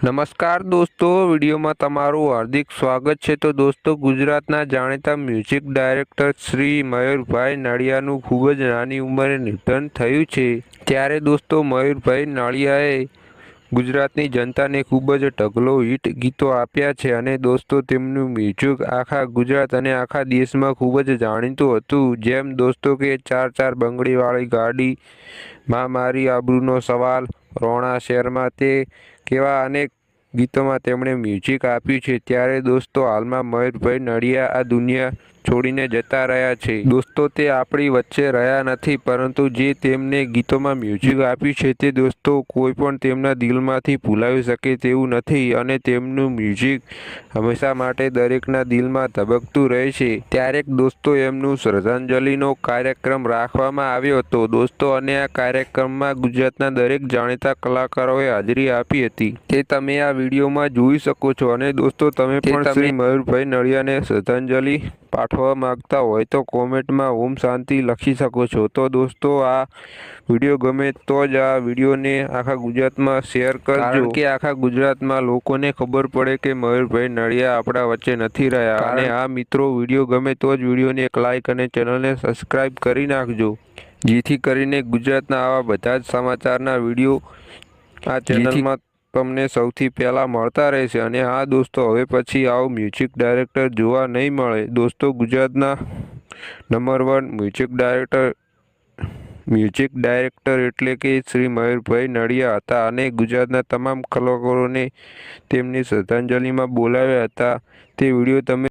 નમસ્કાર દોસ્તો, વિડીયોમાં તમારું હાર્દિક સ્વાગત છે। તો દોસ્તો, ગુજરાતના જાણીતા મ્યુઝિક ડાયરેક્ટર શ્રી મયુરભાઈ નળિયાનું ખૂબ જ નાની ઉંમરે નિધન થયું છે। ત્યારે દોસ્તો, મયુરભાઈ નળિયાએ ગુજરાતની જનતાને ખૂબ જ ઢગલો હિટ ગીતો આપ્યા છે અને દોસ્તો તેમનું મ્યુઝિક આખા ગુજરાત અને આખા દેશમાં ખૂબ જ જાણીતું હતું। જેમ દોસ્તો કે ચાર ચાર બંગડીવાળી ગાડી, માં મારી આબરૂનો સવાલ, રોણા શહેરમાં તે કેવા અનેક ગીતોમાં તેમણે મ્યુઝિક આપ્યું છે। ત્યારે દોસ્તો હાલમાં મયુરભાઈ નળિયા આ દુનિયા છોડીને જતા રહ્યા છે। દોસ્તો તે આપણી વચ્ચે રહ્યા નથી, પરંતુ જે તેમને ગીતોમાં મ્યુઝિક આપ્યું છે તે દોસ્તો કોઈ પણ તેમના દિલમાંથી ભૂલાવી શકે તેવું નથી અને તેમનું મ્યુઝિક હંમેશા માટે દરેકના દિલમાં ધબકતું રહે છે। ત્યારે દોસ્તો એમનું શ્રદ્ધાંજલિનો કાર્યક્રમ રાખવામાં આવ્યો હતો દોસ્તો, અને આ કાર્યક્રમમાં ગુજરાતના દરેક જાણીતા કલાકારોએ હાજરી આપી હતી। તે તમે આ વિડીયોમાં જોઈ શકો છો અને દોસ્તો તમે પણ શ્રી મયુરભાઈ નળિયાને શ્રદ્ધાંજલિ પાઠવવા માંગતા હોય તો કોમેન્ટમાં ઓમ શાંતિ લખી શકો છો। તો દોસ્તો આ વિડીયો ગમે તો જ આ વિડીયોને આખા ગુજરાતમાં શેર કરજો, કારણ કે આખા ગુજરાતમાં લોકોને ખબર પડે કે મયુરભાઈ નળિયા આપણા વચ્ચે નથી રહ્યા। અને આ મિત્રો, વિડીયો ગમે તો જ વિડીયોને એક લાઇક અને ચેનલને સબસ્ક્રાઈબ કરી નાખજો, જેથી કરીને ગુજરાતના આવા બધા જ સમાચારના વિડીયો આ ચેનલમાં તમને સૌથી પહેલાં મળતા રહેશે। અને હા દોસ્તો, હવે પછી આવો મ્યુઝિક ડાયરેક્ટર જોવા નહીં મળે દોસ્તો। ગુજરાતના નંબર 1 મ્યુઝિક ડાયરેક્ટર એટલે કે શ્રી મયુરભાઈ નળિયા હતા અને ગુજરાતના તમામ કલાકારોને તેમની શ્રદ્ધાંજલિમાં બોલાવ્યા હતા। તે વિડીયો તમે